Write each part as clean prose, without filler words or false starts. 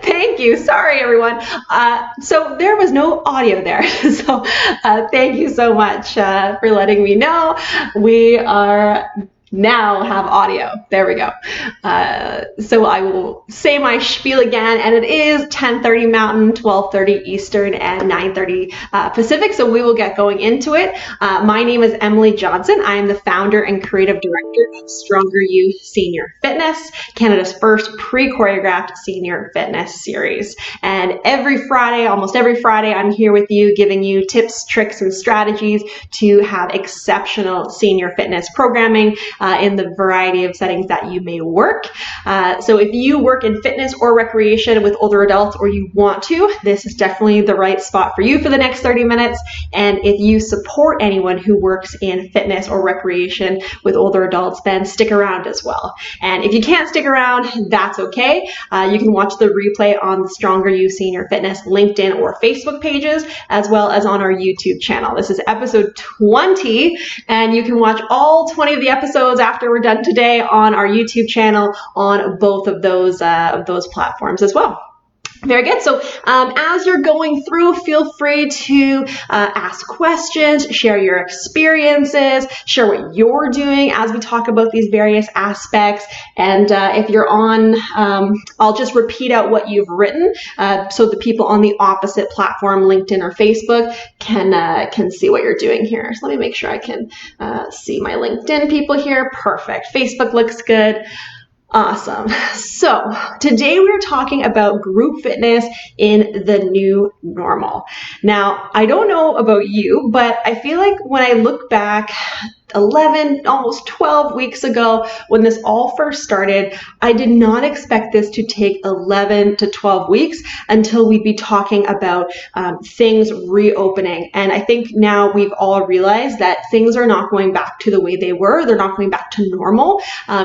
Thank you. Sorry, everyone. So there was no audio there. So thank you so much for letting me know. We are now have audio. There we go. So I will say my spiel again, and it is 10:30 Mountain, 12:30 Eastern, and 9:30 Pacific. So we will get going into it. My name is Emily Johnson. I am the founder and creative director of Stronger You Senior Fitness, Canada's first pre-choreographed senior fitness series. And every Friday, almost every Friday, I'm here with you, giving you tips, tricks, and strategies to have exceptional senior fitness programming in the variety of settings that you may work. So if you work in fitness or recreation with older adults, or you want to, this is definitely the right spot for you for the next 30 minutes. And if you support anyone who works in fitness or recreation with older adults, then stick around as well. And if you can't stick around, that's okay. You can watch the replay on the Stronger You Senior Fitness LinkedIn or Facebook pages, as well as on our YouTube channel. This is episode 20, and you can watch all 20 of the episodes after we're done today on our YouTube channel on both of those platforms as well. Very good. So as you're going through, feel free to ask questions, share your experiences, share what you're doing as we talk about these various aspects. And if you're on, I'll just repeat out what you've written so the people on the opposite platform, LinkedIn or Facebook, can see what you're doing here. So let me make sure I can see my LinkedIn people here. Perfect. Facebook looks good. Awesome. So today we're talking about group fitness in the new normal. Now, I don't know about you, but I feel like when I look back 11, almost 12 weeks ago when this all first started, I did not expect this to take 11 to 12 weeks until we'd be talking about things reopening. And I think now we've all realized that things are not going back to the way they were. They're not going back to normal.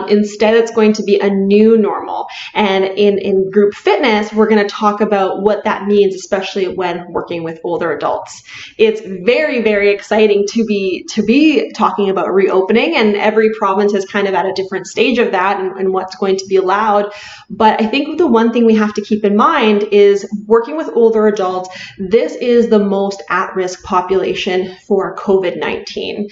Instead, it's going to be a new normal. And in group fitness, we're going to talk about what that means, especially when working with older adults. It's very, very exciting to be talking about reopening, and every province is kind of at a different stage of that and what's going to be allowed. But I think the one thing we have to keep in mind is working with older adults, this is the most at-risk population for COVID-19.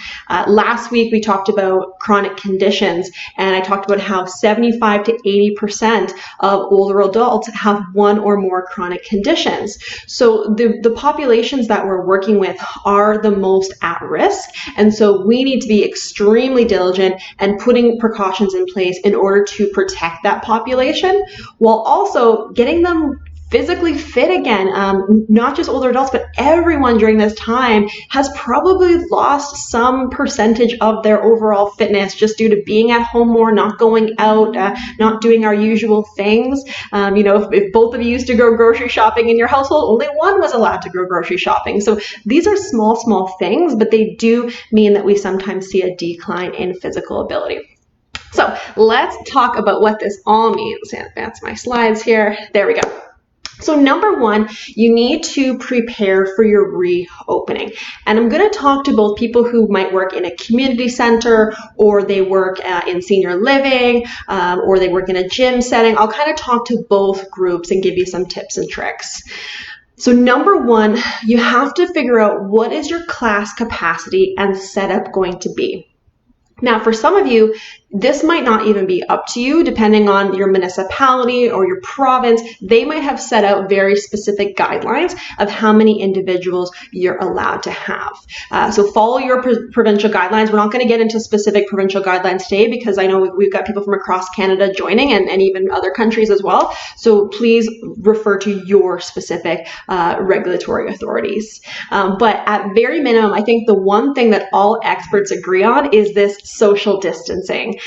Last week, we talked about chronic conditions, and I talked about how 75 to 80% of older adults have one or more chronic conditions. So the populations that we're working with are the most at risk. And so we need to be extremely diligent and putting precautions in place in order to protect that population, while also getting them physically fit again. Not just older adults, but everyone during this time has probably lost some percentage of their overall fitness just due to being at home more, not going out, not doing our usual things. If both of you used to go grocery shopping in your household, only one was allowed to go grocery shopping. So these are small things, but they do mean that we sometimes see a decline in physical ability. So let's talk about what this all means. Advance my slides here. There we go. So number one, you need to prepare for your reopening. And I'm going to talk to both people who might work in a community center, or they work in senior living, or they work in a gym setting. I'll kind of talk to both groups and give you some tips and tricks. So number one, you have to figure out what is your class capacity and setup going to be. Now, for some of you, this might not even be up to you, depending on your municipality or your province. They might have set out very specific guidelines of how many individuals you're allowed to have. So follow your provincial guidelines. We're not going to get into specific provincial guidelines today because I know we've got people from across Canada joining and even other countries as well. So please refer to your specific regulatory authorities. But at very minimum, I think the one thing that all experts agree on is this social distancing.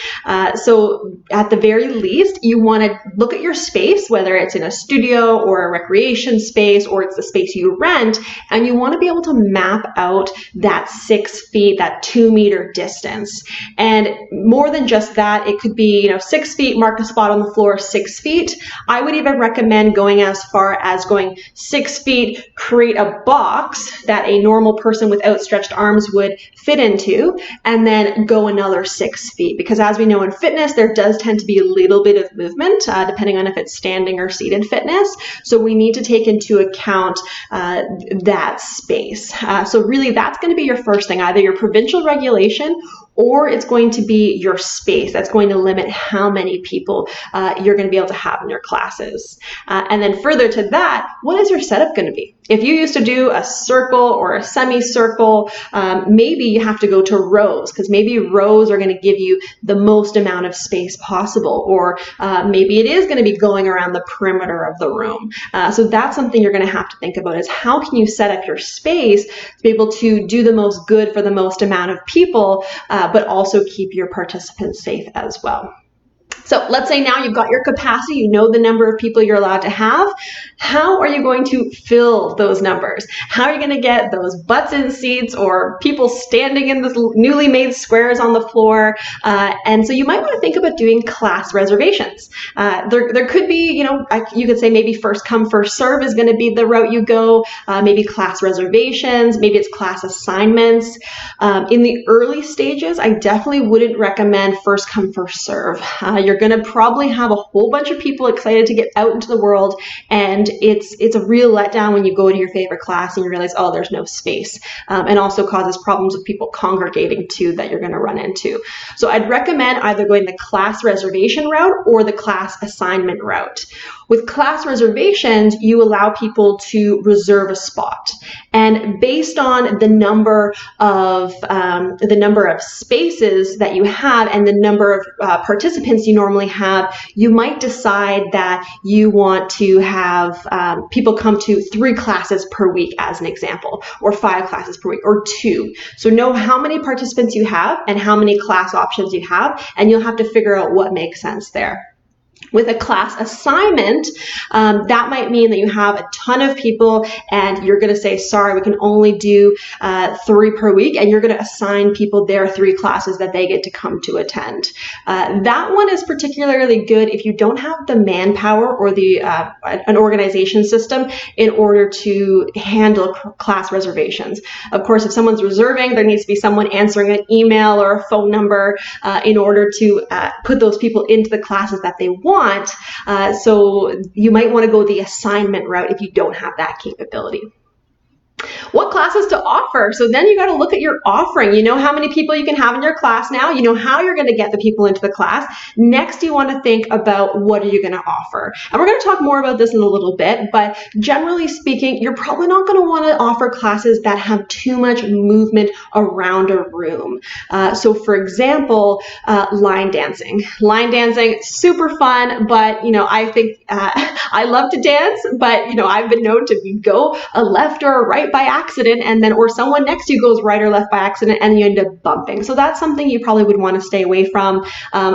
So at the very least, you want to look at your space, whether it's in a studio or a recreation space, or it's the space you rent, and you want to be able to map out that 6 feet, that 2 meter distance. And more than just that, it could be, 6 feet, mark a spot on the floor, 6 feet. I would even recommend going as far as going 6 feet, create a box that a normal person with outstretched arms would fit into, and then go go another 6 feet, because as we know in fitness, there does tend to be a little bit of movement depending on if it's standing or seated fitness. So we need to take into account that space. So really that's going to be your first thing, either your provincial regulation or it's going to be your space. That's going to limit how many people you're going to be able to have in your classes. And then further to that, what is your setup going to be? If you used to do a circle or a semicircle, maybe you have to go to rows, because maybe rows are going to give you the most amount of space possible, or maybe it is going to be going around the perimeter of the room. So that's something you're going to have to think about, is how can you set up your space to be able to do the most good for the most amount of people, but also keep your participants safe as well. So let's say now you've got your capacity, you know the number of people you're allowed to have. How are you going to fill those numbers? How are you going to get those butts in seats or people standing in the newly made squares on the floor? And so you might want to think about doing class reservations. There could be, you could say maybe first come, first serve is going to be the route you go. Maybe class reservations, maybe it's class assignments. In the early stages, I definitely wouldn't recommend first come, first serve. You're going to probably have a whole bunch of people excited to get out into the world, and it's a real letdown when you go to your favorite class and you realize, oh, there's no space, and also causes problems with people congregating too that you're going to run into. So I'd recommend either going the class reservation route or the class assignment route. With class reservations, you allow people to reserve a spot, and based on the number of spaces that you have and the number of participants you normally have, you might decide that you want to have people come to 3 classes per week, as an example, or 5 classes per week, or 2. So know how many participants you have and how many class options you have, and you'll have to figure out what makes sense there. With a class assignment, that might mean that you have a ton of people and you're going to say, sorry, we can only do 3 per week, and you're going to assign people their 3 classes that they get to come to attend. That one is particularly good if you don't have the manpower or an organization system in order to handle class reservations. Of course, if someone's reserving, there needs to be someone answering an email or a phone number in order to put those people into the classes that they want. So you might want to go the assignment route if you don't have that capability. What classes to offer? So then you got to look at your offering. You know how many people you can have in your class now. You know how you're going to get the people into the class. Next, you want to think about what are you going to offer. And we're going to talk more about this in a little bit, but generally speaking, you're probably not going to want to offer classes that have too much movement around a room. So for example, line dancing. Line dancing, super fun, but I think I love to dance, but I've been known to go a left or a right by accident, and then or someone next to you goes right or left by accident, and you end up bumping. So that's something you probably would want to stay away from.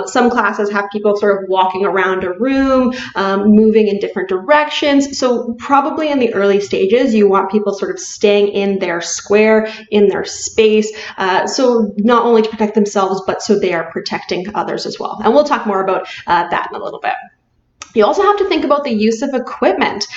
Some classes have people sort of walking around a room, moving in different directions. So probably in the early stages, you want people sort of staying in their square, in their space, so not only to protect themselves, but so they are protecting others as well. And we'll talk more about that in a little bit. You also have to think about the use of equipment.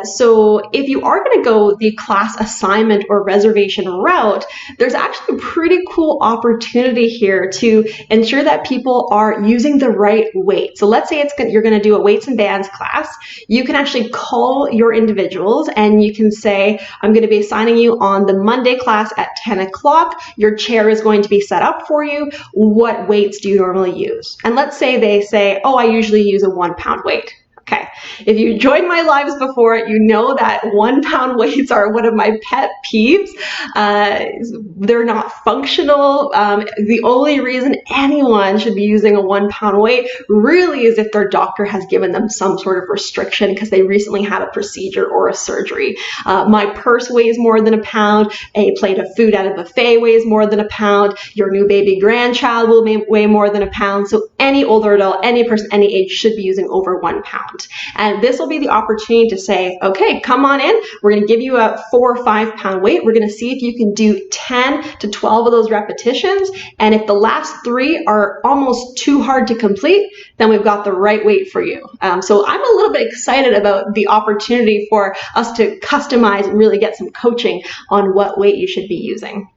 So if you are going to go the class assignment or reservation route, there's actually a pretty cool opportunity here to ensure that people are using the right weight. So let's say you're going to do a weights and bands class. You can actually call your individuals and you can say, I'm going to be assigning you on the Monday class at 10 o'clock. Your chair is going to be set up for you. What weights do you normally use? And let's say they say, oh, I usually use a 1 pound weight. Okay, if you joined my lives before, you know that 1 pound weights are one of my pet peeves. They're not functional. The only reason anyone should be using a 1 pound weight really is if their doctor has given them some sort of restriction because they recently had a procedure or a surgery. My purse weighs more than a pound. A plate of food at a buffet weighs more than a pound. Your new baby grandchild will weigh more than a pound. So any older adult, any person, any age should be using over 1 pound. And this will be the opportunity to say, okay, come on in. We're going to give you a 4 or 5 pound weight. We're going to see if you can do 10 to 12 of those repetitions. And if the last 3 are almost too hard to complete, then we've got the right weight for you. So I'm a little bit excited about the opportunity for us to customize and really get some coaching on what weight you should be using.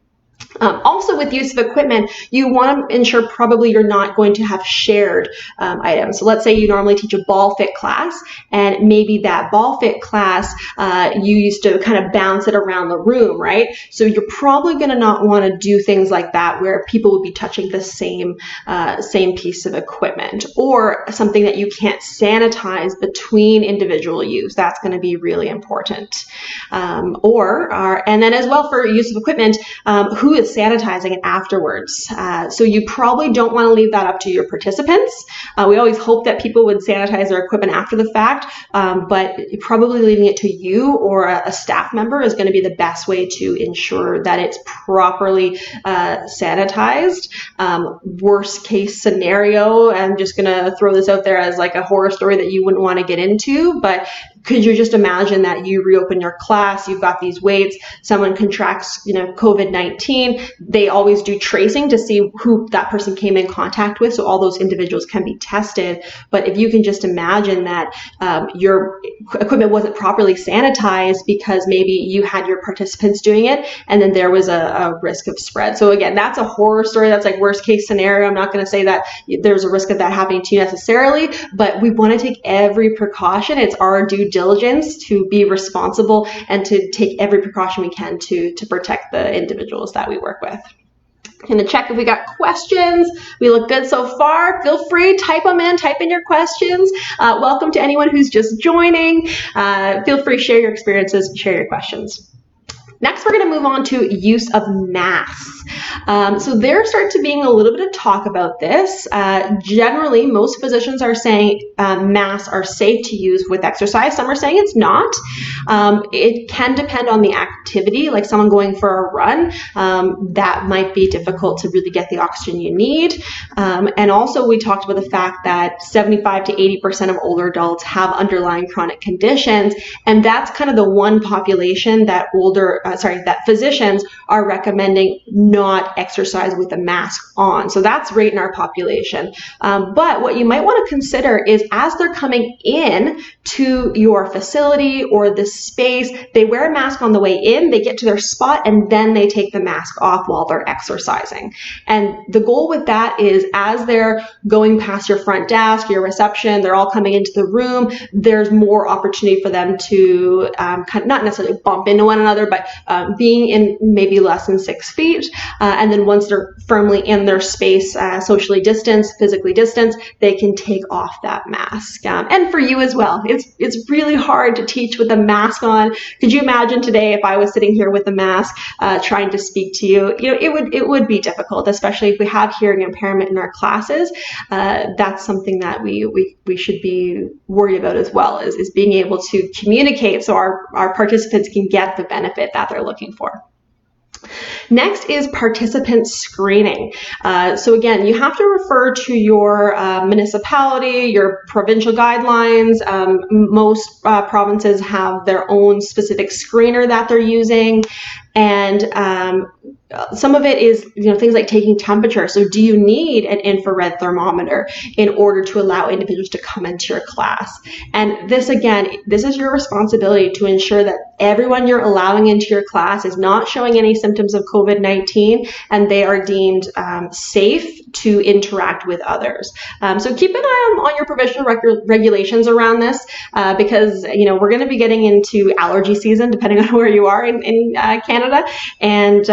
Also, with use of equipment, you want to ensure probably you're not going to have shared items. So let's say you normally teach a ball fit class, and maybe that ball fit class, you used to kind of bounce it around the room, right? So you're probably going to not want to do things like that where people would be touching the same piece of equipment, or something that you can't sanitize between individual use. That's going to be really important. And then as well for use of equipment, who is sanitizing it afterwards. So you probably don't want to leave that up to your participants. We always hope that people would sanitize their equipment after the fact, but probably leaving it to you or a staff member is going to be the best way to ensure that it's properly sanitized. Worst case scenario, I'm just going to throw this out there as like a horror story that you wouldn't want to get into, but could you just imagine that you reopen your class, you've got these weights, someone contracts, COVID-19, they always do tracing to see who that person came in contact with, so all those individuals can be tested. But if you can just imagine that your equipment wasn't properly sanitized because maybe you had your participants doing it, and then there was a risk of spread. So again, that's a horror story. That's like worst case scenario. I'm not going to say that there's a risk of that happening to you necessarily, but we want to take every precaution. It's our due diligence to be responsible and to take every precaution we can to protect the individuals that we work with. I'm going to check if we got questions. We look good so far. Feel free, type them in, type in your questions. Welcome to anyone who's just joining. Feel free, share your experiences, share your questions. Next, we're going to move on to use of masks. So there starts to being a little bit of talk about this. Generally, most physicians are saying masks are safe to use with exercise. Some are saying it's not. It can depend on the activity, like someone going for a run. That might be difficult to really get the oxygen you need. And also, we talked about the fact that 75 to 80% of older adults have underlying chronic conditions, and that's kind of the one population that that physicians are recommending not exercise with a mask on. So that's right in our population. But what you might want to consider is as they're coming in to your facility or the space, they wear a mask on the way in, they get to their spot, and then they take the mask off while they're exercising. And the goal with that is as they're going past your front desk, your reception, they're all coming into the room, there's more opportunity for them to not necessarily bump into one another, but being in maybe less than 6 feet. And then once they're firmly in their space, socially distanced, physically distanced, they can take off that mask. And for you as well, it's really hard to teach with a mask on. Could you imagine today if I was sitting here with a mask trying to speak to you? It would be difficult, especially if we have hearing impairment in our classes. That's something that we should be worried about as well, is being able to communicate so our participants can get the benefit that they're looking for. Next is participant screening. So again, you have to refer to your municipality, your provincial guidelines. Most provinces have their own specific screener that they're using. And some of it is, things like taking temperature. So do you need an infrared thermometer in order to allow individuals to come into your class? And this, again, this is your responsibility to ensure that everyone you're allowing into your class is not showing any symptoms of COVID-19 and they are deemed safe to interact with others. So keep an eye on your provincial regulations around this because, we're going to be getting into allergy season depending on where you are in Canada. And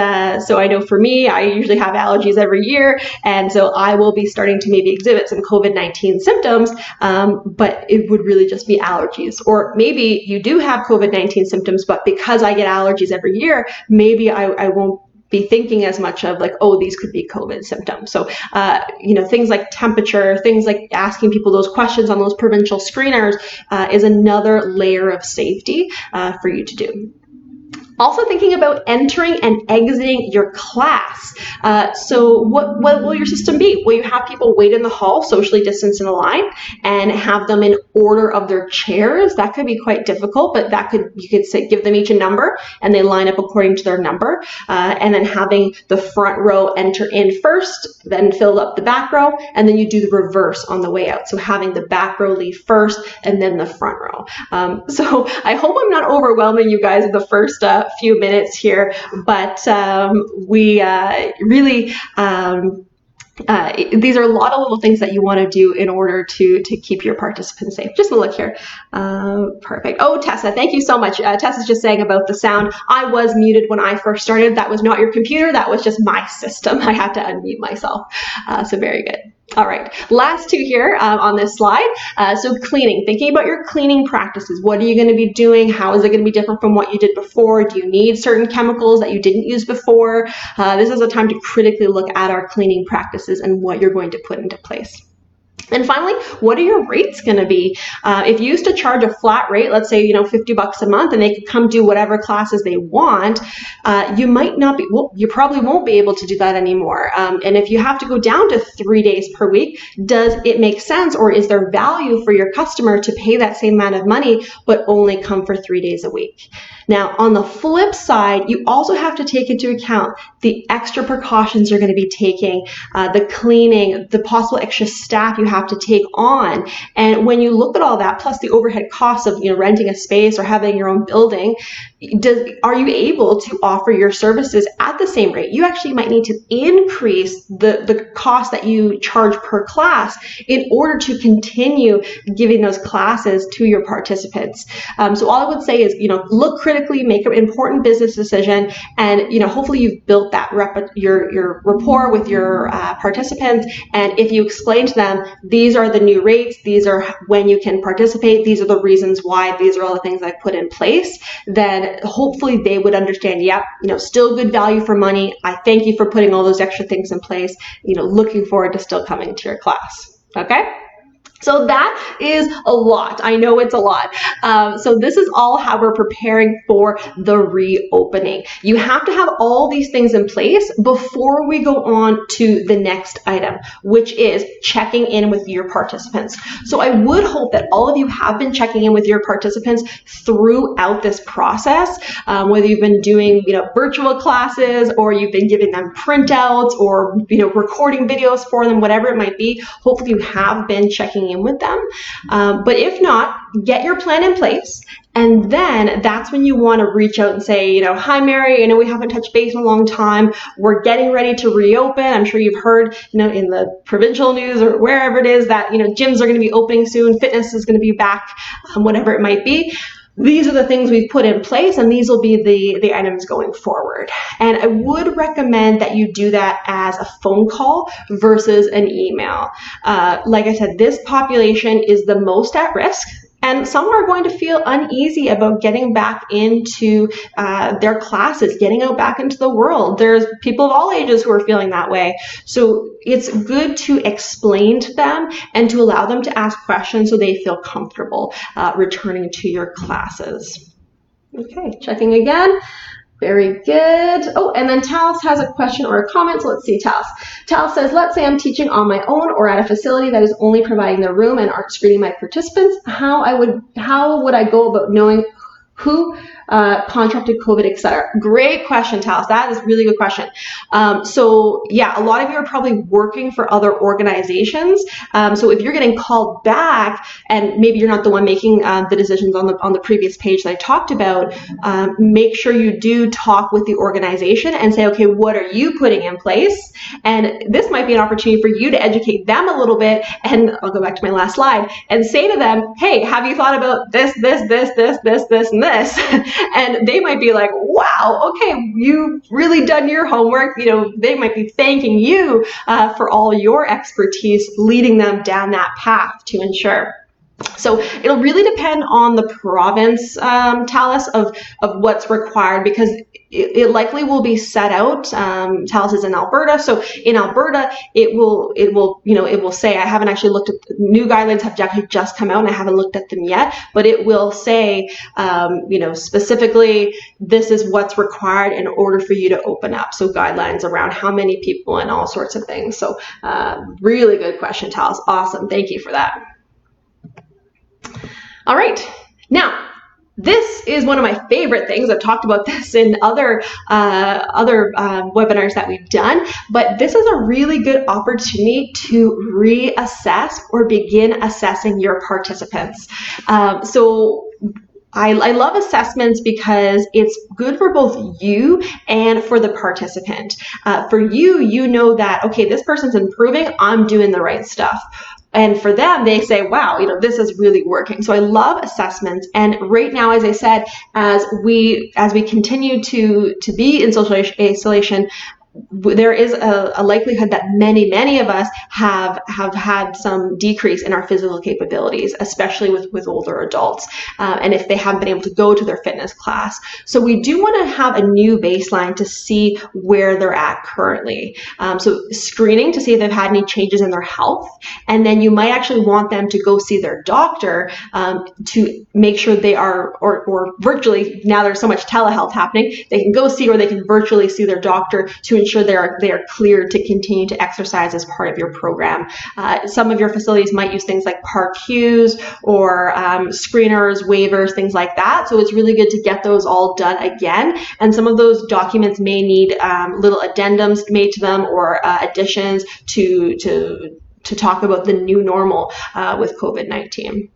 so I know for me, I usually have allergies every year. And so I will be starting to maybe exhibit some COVID-19 symptoms, but it would really just be allergies. Or maybe you do have COVID-19 symptoms, but because I get allergies every year, maybe I won't be thinking as much of like, oh, these could be COVID symptoms. So, things like temperature, things like asking people those questions on those provincial screeners is another layer of safety for you to do. Also thinking about entering and exiting your class. So what will your system be? Will you have people wait in the hall, socially distanced in a line, and have them in order of their chairs? That could be quite difficult, but you could say, give them each a number and they line up according to their number. And then having the front row enter in first, then fill up the back row, and then you do the reverse on the way out. So having the back row leave first and then the front row. So I hope I'm not overwhelming you guys in the first few minutes here, but we really these are a lot of little things that you want to do in order to keep your participants safe. Just a look here. Perfect. Oh, Tessa, thank you so much. Tessa's just saying about the sound. I was muted when I first started. That was not your computer. That was just my system. I had to unmute myself. So very good. All right, last two here on this slide. So cleaning, thinking about your cleaning practices. What are you going to be doing? How is it going to be different from what you did before? Do you need certain chemicals that you didn't use before? This is a time to critically look at our cleaning practices and what you're going to put into place. And finally, what are your rates going to be? If you used to charge a flat rate, let's say, $50 a month, and they could come do whatever classes they want, you might not be, well, you probably won't be able to do that anymore. And if you have to go down to 3 days per week, does it make sense, or is there value for your customer to pay that same amount of money, but only come for 3 days a week? Now, on the flip side, you also have to take into account the extra precautions you're going to be taking, the cleaning, the possible extra staff you have to take on. And when you look at all that, plus the overhead costs of renting a space or having your own building, are you able to offer your services at the same rate? You actually might need to increase the cost that you charge per class in order to continue giving those classes to your participants. So all I would say is, look critically, make an important business decision, and hopefully you've built that your rapport with your participants. And if you explain to them, these are the new rates, these are when you can participate, these are the reasons why, these are all the things I've put in place, then hopefully they would understand, yep, still good value for money. I thank you for putting all those extra things in place. Looking forward to still coming to your class. Okay? So that is a lot. I know it's a lot. So this is all how we're preparing for the reopening. You have to have all these things in place before we go on to the next item, which is checking in with your participants. So I would hope that all of you have been checking in with your participants throughout this process, whether you've been doing virtual classes, or you've been giving them printouts, or recording videos for them, whatever it might be. Hopefully you have been checking in with them. But if not, get your plan in place. And then that's when you want to reach out and say, hi, Mary, I know we haven't touched base in a long time. We're getting ready to reopen. I'm sure you've heard, in the provincial news or wherever it is that, gyms are going to be opening soon. Fitness is going to be back, whatever it might be. These are the things we've put in place, and these will be the items going forward. And I would recommend that you do that as a phone call versus an email. Like I said, this population is the most at risk. And some are going to feel uneasy about getting back into their classes, getting out back into the world. There's people of all ages who are feeling that way. So it's good to explain to them and to allow them to ask questions so they feel comfortable returning to your classes. Okay, checking again. Very good. Oh, and then Talis has a question or a comment. So let's see, Talis. Talis says, let's say I'm teaching on my own or at a facility that is only providing the room and aren't screening my participants. How would I go about knowing who contracted COVID, etc.? Great question, Talis. That is a really good question. So yeah, a lot of you are probably working for other organizations. So if you're getting called back, and maybe you're not the one making the decisions on the previous page that I talked about, make sure you do talk with the organization and say, okay, what are you putting in place? And this might be an opportunity for you to educate them a little bit. And I'll go back to my last slide and say to them, hey, have you thought about this, and this? And they might be like, wow, okay, you've really done your homework. They might be thanking you for all your expertise, leading them down that path to ensure. So it'll really depend on the province, Talis, of what's required, because it likely will be set out. Talis is in Alberta, so in Alberta it will say, I haven't actually looked at new guidelines, have just come out and I haven't looked at them yet, but it will say specifically this is what's required in order for you to open up. So guidelines around how many people and all sorts of things. So really good question, Talis. Awesome, thank you for that. All right, now this is one of my favorite things. I've talked about this in other webinars that we've done, but this is a really good opportunity to reassess or begin assessing your participants. So I love assessments because it's good for both you and for the participant. For you, you know that, okay, this person's improving, I'm doing the right stuff. And for them, they say, wow, this is really working. So I love assessments. And right now, as I said, as we continue to be in social isolation, there is a likelihood that many of us have had some decrease in our physical capabilities, especially with older adults, and if they haven't been able to go to their fitness class. So we do want to have a new baseline to see where they're at currently. So screening to see if they've had any changes in their health, and then you might actually want them to go see their doctor to make sure they are, or virtually, now there's so much telehealth happening, they can go see, or they can virtually see their doctor to ensure they are cleared to continue to exercise as part of your program. Some of your facilities might use things like PAR-Qs or screeners, waivers, things like that. So it's really good to get those all done again. And some of those documents may need little addendums made to them, or additions to talk about the new normal with COVID-19.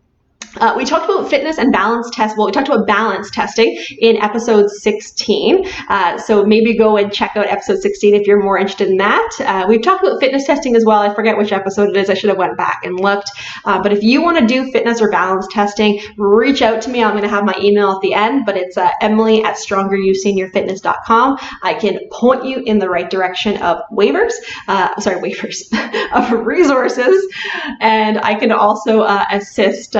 We talked about fitness and balance test. Well, we talked about balance testing in episode 16. So maybe go and check out episode 16 if you're more interested in that. We've talked about fitness testing as well. I forget which episode it is. I should have went back and looked. But if you want to do fitness or balance testing, reach out to me. I'm going to have my email at the end, but it's Emily@StrongerYouSeniorFitness.com. I can point you in the right direction of of resources, and I can also assist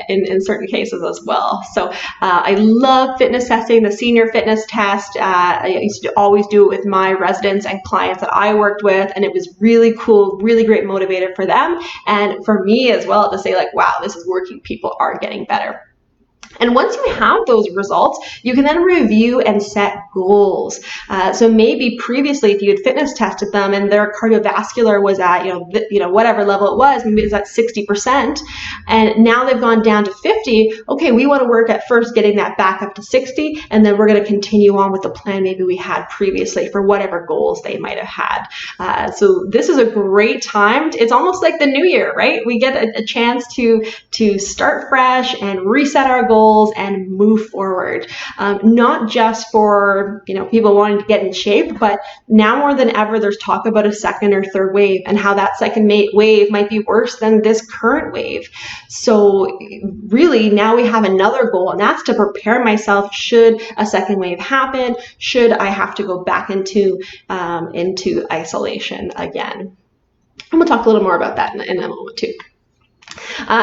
in certain cases as well. So I love fitness testing, the senior fitness test. I used to always do it with my residents and clients that I worked with, and it was really cool, really great motivator for them and for me as well, to say like, wow, this is working, people are getting better. And once you have those results, you can then review and set goals. So maybe previously, if you had fitness tested them and their cardiovascular was at, whatever level it was, maybe it's at 60%, and now they've gone down to 50. Okay, we want to work at first getting that back up to 60, and then we're going to continue on with the plan maybe we had previously for whatever goals they might have had. So this is a great time. It's almost like the new year, right? We get a chance to start fresh and reset our goals and move forward. Not just for people wanting to get in shape, but now more than ever, there's talk about a second or third wave and how that second wave might be worse than this current wave. So really, now we have another goal, and that's to prepare myself should a second wave happen, should I have to go back into isolation again. And we'll talk a little more about that in a moment too.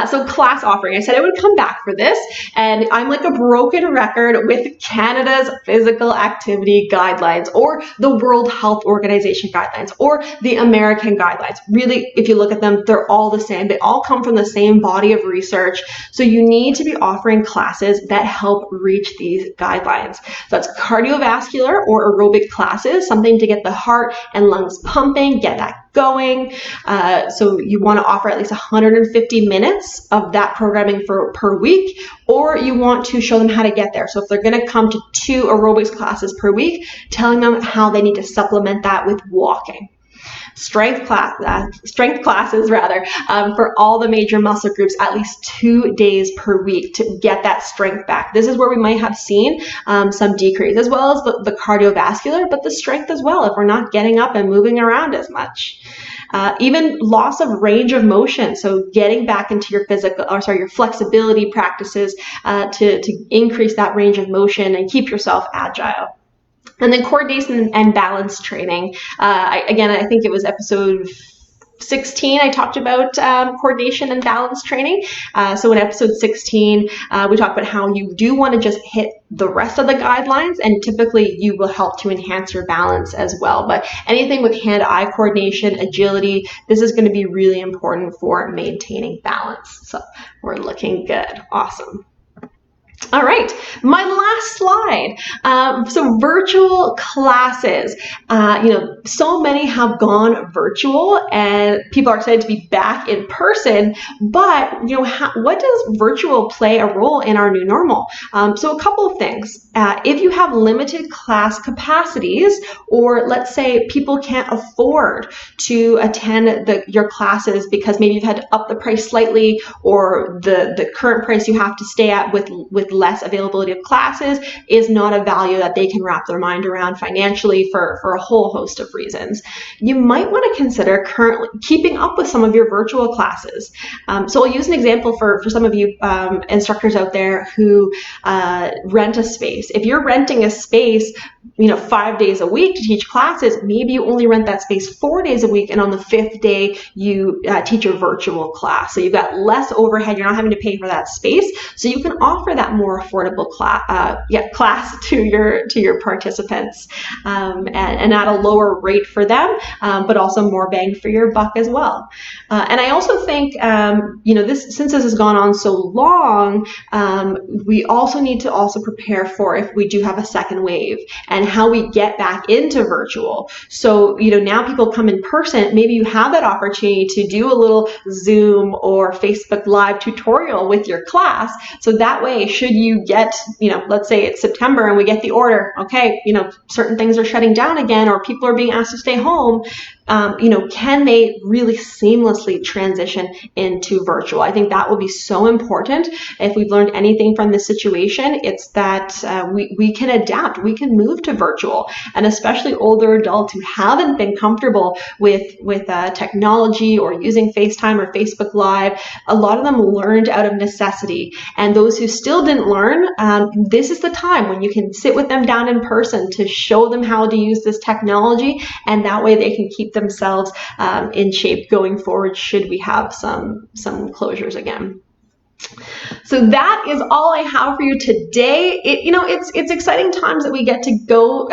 So class offering, I said I would come back for this, and I'm like a broken record with Canada's physical activity guidelines, or the World Health Organization guidelines, or the American guidelines. Really, if you look at them, they're all the same. They all come from the same body of research. So you need to be offering classes that help reach these guidelines. So that's cardiovascular or aerobic classes, something to get the heart and lungs pumping, get that going. So you want to offer at least 150 minutes of that programming per week, or you want to show them how to get there. So if they're going to come to 2 aerobics classes per week, telling them how they need to supplement that with walking. Strength classes for all the major muscle groups at least 2 days per week to get that strength back. This is where we might have seen some decrease, as well as the cardiovascular, but the strength as well if we're not getting up and moving around as much. Even loss of range of motion, so getting back into your your flexibility practices to increase that range of motion and keep yourself agile. And then coordination and balance training. I think it was episode 16, I talked about coordination and balance training. So in episode 16, we talked about how you do want to just hit the rest of the guidelines, and typically you will help to enhance your balance as well. But anything with hand-eye coordination, agility, this is going to be really important for maintaining balance. So we're looking good. Awesome. All right, my last slide. So virtual classes, so many have gone virtual and people are excited to be back in person, but what does virtual play a role in our new normal? So a couple of things. If you have limited class capacities, or let's say people can't afford to attend your classes because maybe you've had to up the price slightly, or the current price you have to stay at with with less availability of classes is not a value that they can wrap their mind around financially for a whole host of reasons. You might want to consider currently keeping up with some of your virtual classes. So I'll use an example for some of you instructors out there who rent a space. If you're renting a space, 5 days a week to teach classes, maybe you only rent that space 4 days a week, and on the 5th day you teach a virtual class. So you've got less overhead. You're not having to pay for that space, so you can offer that more affordable class to your participants, and at a lower rate for them, but also more bang for your buck as well. And I also think since this has gone on so long, we also need to prepare for if we do have a second wave and how we get back into virtual. So now people come in person. Maybe you have that opportunity to do a little Zoom or Facebook Live tutorial with your class. So that way, should you get, let's say it's September and we get the order, okay, certain things are shutting down again, or people are being asked to stay home, can they really seamlessly transition into virtual? I think that will be so important. If we've learned anything from this situation, it's that we can adapt, we can move to virtual, and especially older adults who haven't been comfortable with technology or using FaceTime or Facebook Live. A lot of them learned out of necessity, and those who still didn't learn, this is the time when you can sit with them down in person to show them how to use this technology, and that way they can keep themselves in shape going forward should we have some closures again. So that is all I have for you today. It's exciting times that we get to go,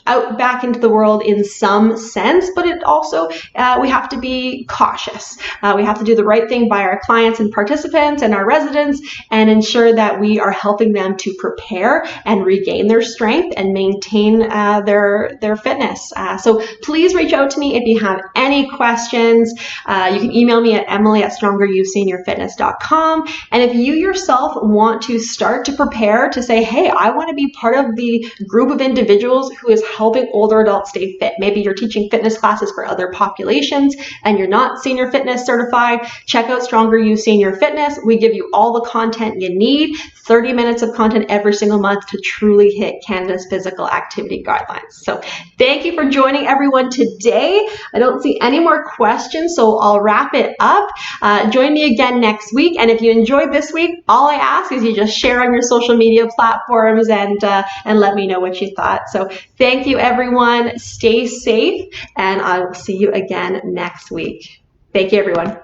out back into the world in some sense, but it also, we have to be cautious. We have to do the right thing by our clients and participants and our residents, and ensure that we are helping them to prepare and regain their strength and maintain their fitness. So please reach out to me if you have any questions. You can email me at emily@strongeryouSeniorFitness.com. And if you yourself want to start to prepare to say, hey, I want to be part of the group of individuals who is helping older adults stay fit. Maybe you're teaching fitness classes for other populations and you're not senior fitness certified. Check out Stronger You Senior Fitness. We give you all the content you need, 30 minutes of content every single month to truly hit Canada's physical activity guidelines. So thank you for joining everyone today. I don't see any more questions, so I'll wrap it up. Join me again next week. And if you enjoyed this week, all I ask is you just share on your social media platforms and let me know what you thought. So thank you, everyone. Stay safe, and I will see you again next week. Thank you, everyone.